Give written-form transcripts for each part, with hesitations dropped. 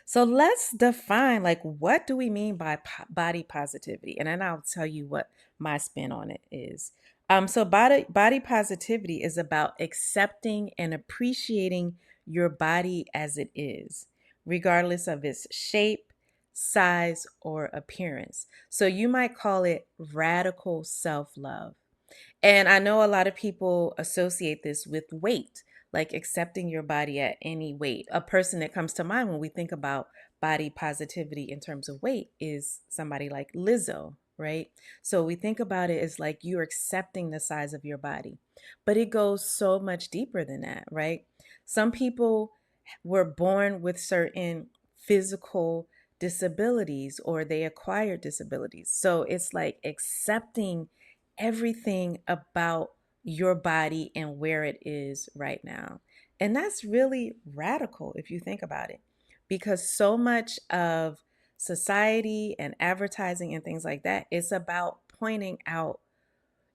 So let's define like what do we mean by body positivity, and then I'll tell you what my spin on it is. So body positivity is about accepting and appreciating your body as it is, regardless of its shape, size, or appearance. So you might call it radical self love. And I know a lot of people associate this with weight, like accepting your body at any weight. A person that comes to mind when we think about body positivity in terms of weight is somebody like Lizzo, right? So we think about it as like you're accepting the size of your body, but it goes so much deeper than that, right? Some people were born with certain physical disabilities or they acquired disabilities. So it's like accepting everything about your body and where it is right now. And that's really radical if you think about it, because so much of society and advertising and things like that, it's about pointing out,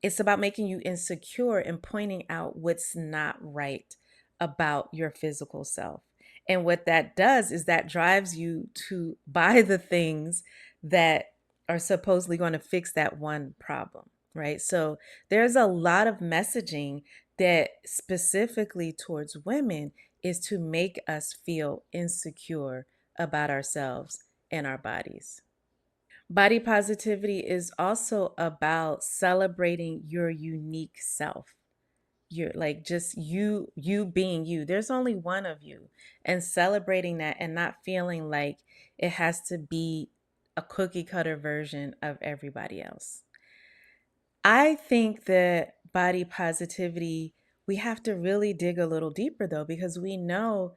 it's about making you insecure and pointing out what's not right about your physical self. And what that does is that drives you to buy the things that are supposedly going to fix that one problem, right? So there's a lot of messaging that specifically towards women is to make us feel insecure about ourselves and our bodies. Body positivity is also about celebrating your unique self. You're like just you being you. There's only one of you, and celebrating that and not feeling like it has to be a cookie cutter version of everybody else. I think that body positivity, we have to really dig a little deeper though, because we know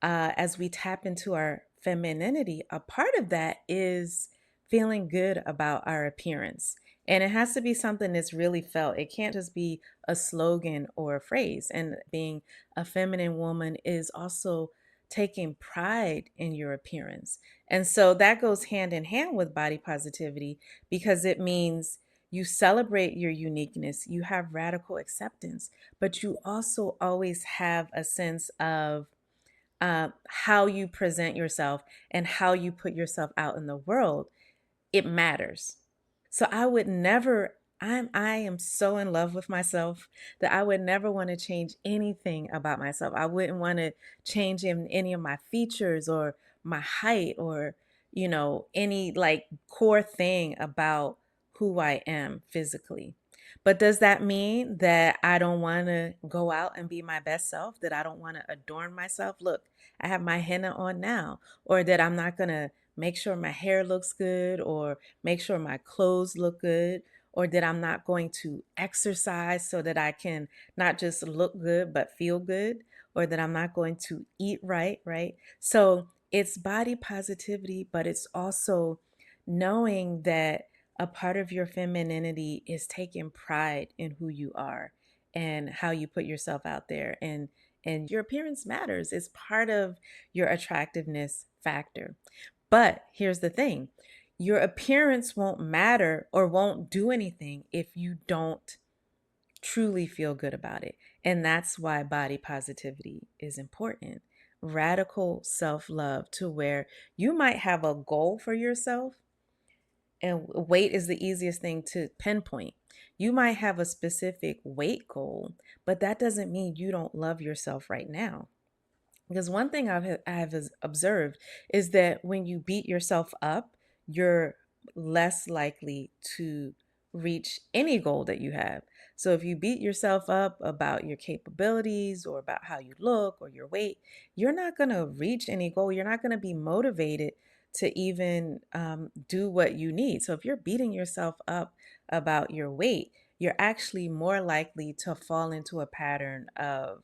as we tap into our femininity, a part of that is feeling good about our appearance. And it has to be something that's really felt. It can't just be a slogan or a phrase. And being a feminine woman is also taking pride in your appearance. And so that goes hand in hand with body positivity because it means you celebrate your uniqueness, you have radical acceptance, but you also always have a sense of how you present yourself and how you put yourself out in the world. It matters. So I am so in love with myself that I would never want to change anything about myself. I wouldn't want to change in any of my features or my height or any like core thing about who I am physically. But does that mean that I don't want to go out and be my best self, that I don't want to adorn myself? Look, I have my henna on now, or that I'm not going to make sure my hair looks good or make sure my clothes look good, or that I'm not going to exercise so that I can not just look good but feel good, or that I'm not going to eat right, right? So it's body positivity, but it's also knowing that a part of your femininity is taking pride in who you are and how you put yourself out there, and your appearance matters. It's part of your attractiveness factor. But here's the thing, your appearance won't matter or won't do anything if you don't truly feel good about it. And that's why body positivity is important. Radical self love, to where you might have a goal for yourself, and weight is the easiest thing to pinpoint. You might have a specific weight goal, but that doesn't mean you don't love yourself right now. Because one thing I've observed is that when you beat yourself up, you're less likely to reach any goal that you have. So if you beat yourself up about your capabilities or about how you look or your weight, you're not going to reach any goal. You're not going to be motivated to even do what you need. So if you're beating yourself up about your weight, you're actually more likely to fall into a pattern of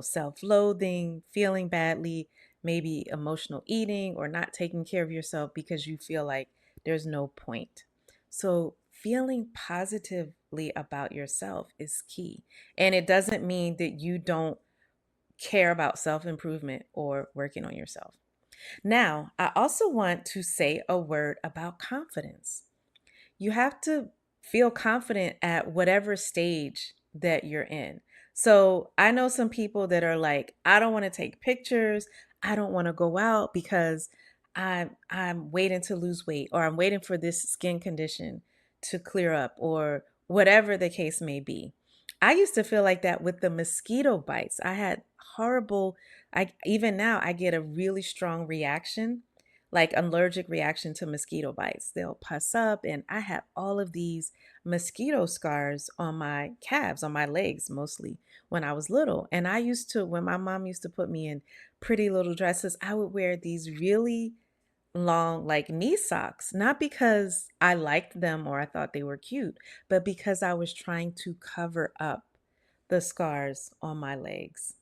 self-loathing, feeling badly, maybe emotional eating or not taking care of yourself because you feel like there's no point. So feeling positively about yourself is key. And it doesn't mean that you don't care about self-improvement or working on yourself. Now, I also want to say a word about confidence. You have to feel confident at whatever stage that you're in. So I know some people that are like, I don't want to take pictures. I don't want to go out because I'm waiting to lose weight, or I'm waiting for this skin condition to clear up, or whatever the case may be. I used to feel like that with the mosquito bites. I had horrible, I even now I get a really strong reaction, like allergic reaction to mosquito bites. They'll pus up, and I have all of these mosquito scars on my calves, on my legs mostly, when I was little. And I used to, when my mom used to put me in pretty little dresses, I would wear these really long, like knee socks, not because I liked them or I thought they were cute, but because I was trying to cover up the scars on my legs.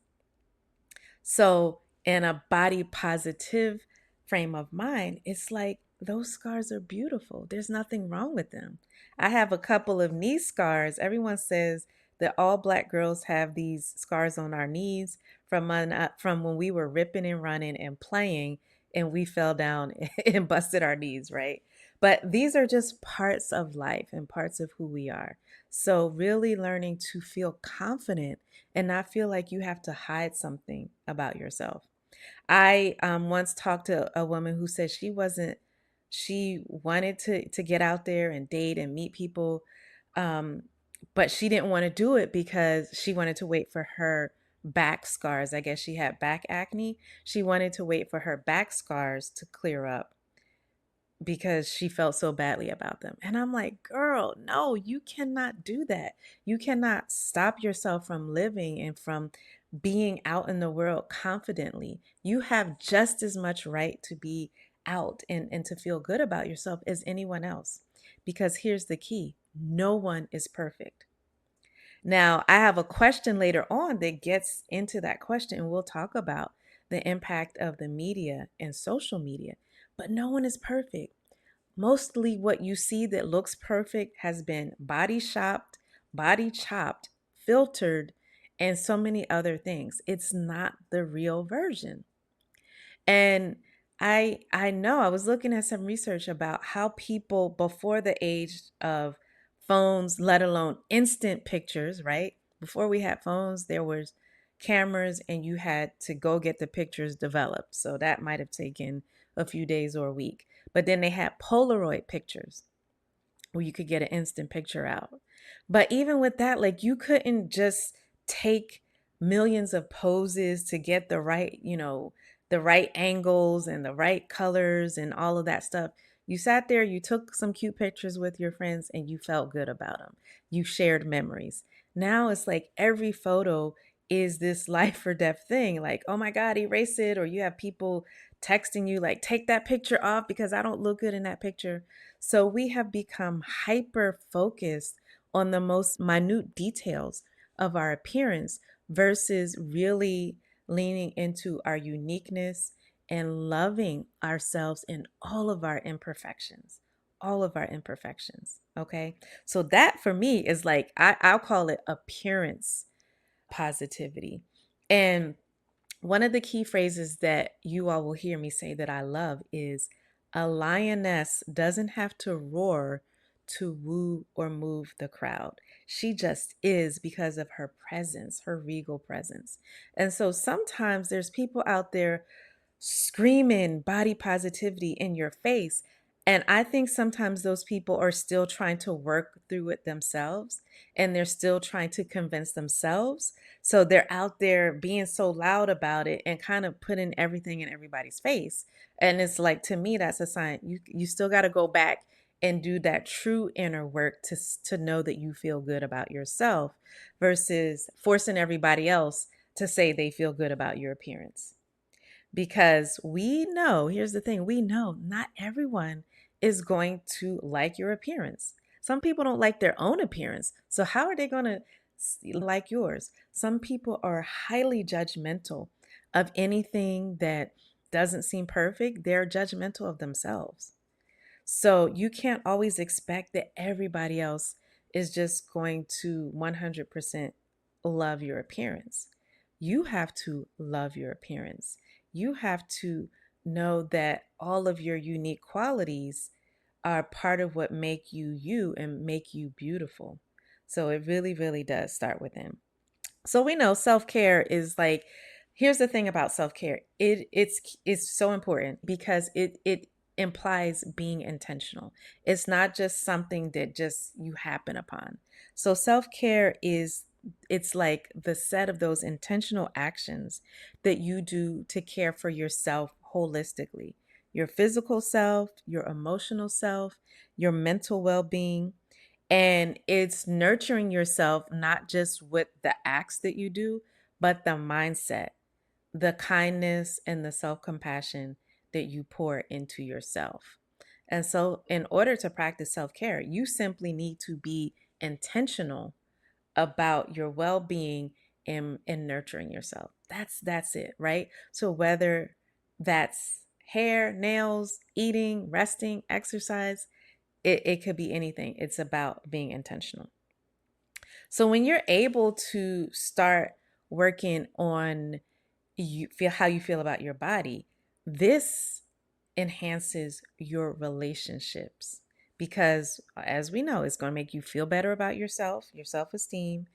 So, in a body positive frame of mind, it's like those scars are beautiful. There's nothing wrong with them. I have a couple of knee scars. Everyone says that all Black girls have these scars on our knees from when we were ripping and running and playing and we fell down and busted our knees, right? But these are just parts of life and parts of who we are. So, really learning to feel confident and not feel like you have to hide something about yourself. I once talked to a woman who said she wanted to get out there and date and meet people, um, but she didn't want to do it because she wanted to wait for her back scars. I guess she had back acne. She wanted to wait for her back scars to clear up because she felt so badly about them. And I'm like, girl, no, you cannot do that. You cannot stop yourself from living and from being out in the world confidently. You have just as much right to be out and to feel good about yourself as anyone else. Because here's the key: no one is perfect. Now, I have a question later on that gets into that question, and we'll talk about the impact of the media and social media. But no one is perfect. Mostly what you see that looks perfect has been body shopped, body chopped, filtered, and so many other things. It's not the real version. And I know I was looking at some research about how people before the age of phones, let alone instant pictures, right? Before we had phones, there was cameras and you had to go get the pictures developed. So that might have taken a few days or a week. But then they had Polaroid pictures where you could get an instant picture out. But even with that, like you couldn't just take millions of poses to get the right, the right angles and the right colors and all of that stuff. You sat there, you took some cute pictures with your friends and you felt good about them. You shared memories. Now it's like every photo is this life or death thing. Like, oh my God, erase it. Or you have people texting you, like, take that picture off because I don't look good in that picture. So we have become hyper focused on the most minute details of our appearance versus really leaning into our uniqueness and loving ourselves in all of our imperfections. All of our imperfections. Okay. So that for me is like, I'll call it appearance positivity. And one of the key phrases that you all will hear me say that I love is a lioness doesn't have to roar to woo or move the crowd. She just is because of her presence, her regal presence. And so sometimes there's people out there screaming body positivity in your face. And I think sometimes those people are still trying to work through it themselves and they're still trying to convince themselves. So they're out there being so loud about it and kind of putting everything in everybody's face. And it's like, to me, that's a sign you still got to go back and do that true inner work to know that you feel good about yourself versus forcing everybody else to say they feel good about your appearance, because we know, here's the thing, we know not everyone is going to like your appearance. Some people don't like their own appearance. So, how are they going to like yours? Some people are highly judgmental of anything that doesn't seem perfect, they're judgmental of themselves. So you can't always expect that everybody else is just going to 100% love your appearance. You have to love your appearance. You have to know that all of your unique qualities are part of what make you you and make you beautiful. So it really, really does start within. So we know self care is like Here's the thing about self-care. It's so important because it implies being intentional. It's not just something that just you happen upon. So self-care is it's like the set of those intentional actions that you do to care for yourself holistically. Your physical self, your emotional self, your mental well-being, and it's nurturing yourself not just with the acts that you do, but the mindset, the kindness, and the self compassion that you pour into yourself. And so, in order to practice self care, you simply need to be intentional about your well being and nurturing yourself. That's it, right? So, whether that's hair, nails, eating, resting, exercise, it could be anything. It's about being intentional. So, when you're able to start working on you feel how you feel about your body, this enhances your relationships because as we know, it's going to make you feel better about yourself, your self-esteem,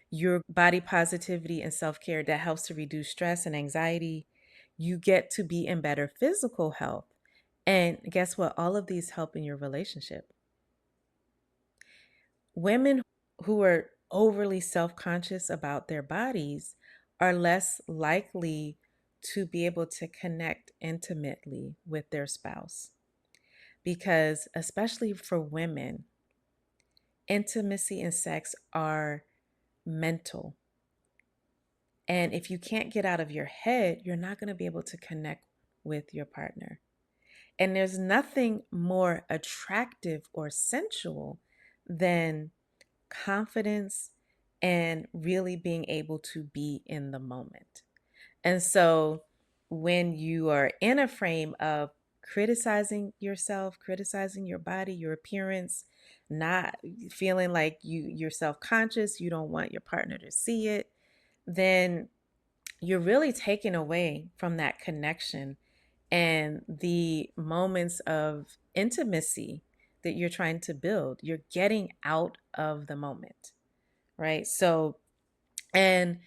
your body positivity and self-care that helps to reduce stress and anxiety. You get to be in better physical health. And guess what? All of these help in your relationship. Women who are overly self conscious about their bodies are less likely to be able to connect intimately with their spouse. Because, especially for women, intimacy and sex are mental. And if you can't get out of your head, you're not going to be able to connect with your partner. And there's nothing more attractive or sensual than confidence and really being able to be in the moment. And so when you are in a frame of criticizing yourself, criticizing your body, your appearance, not feeling like you're self-conscious, you don't want your partner to see it, then you're really taken away from that connection and the moments of intimacy that you're trying to build. You're getting out of the moment, right? So, and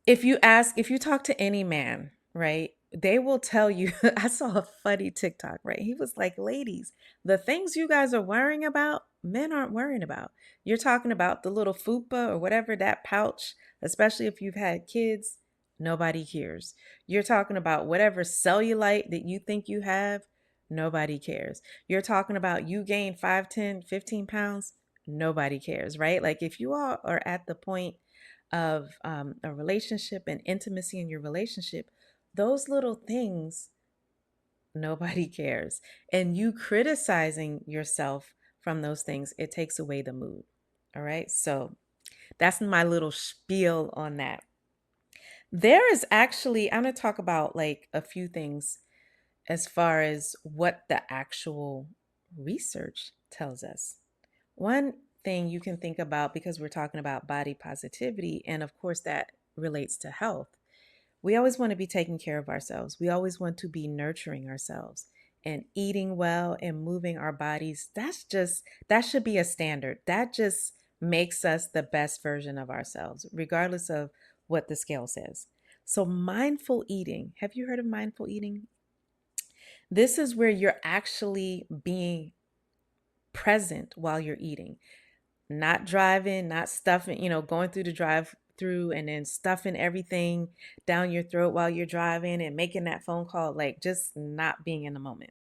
if you talk to any man, right, they will tell you. I saw a funny TikTok, right? He was like, ladies, the things you guys are worrying about, men aren't worrying about. You're talking about the little fupa or whatever, that pouch, especially if you've had kids, nobody cares. You're talking about whatever cellulite that you think you have, nobody cares. You're talking about you gain 5, 10, 15 pounds, nobody cares, right? Like if you all are at the point of a relationship and intimacy in your relationship, those little things, nobody cares. And you criticizing yourself from those things, it takes away the mood. All right. So that's my little spiel on that. There is actually, I'm going to talk about like a few things as far as what the actual research tells us. One thing you can think about, because we're talking about body positivity, and of course that relates to health, we always want to be taking care of ourselves. We always want to be nurturing ourselves and eating well and moving our bodies. That should be a standard. That just makes us the best version of ourselves, regardless of what the scale says. So, mindful eating. Have you heard of mindful eating? This is where you're actually being present while you're eating, not driving, not stuffing, going through the drive through and then stuffing everything down your throat while you're driving and making that phone call, like just not being in the moment.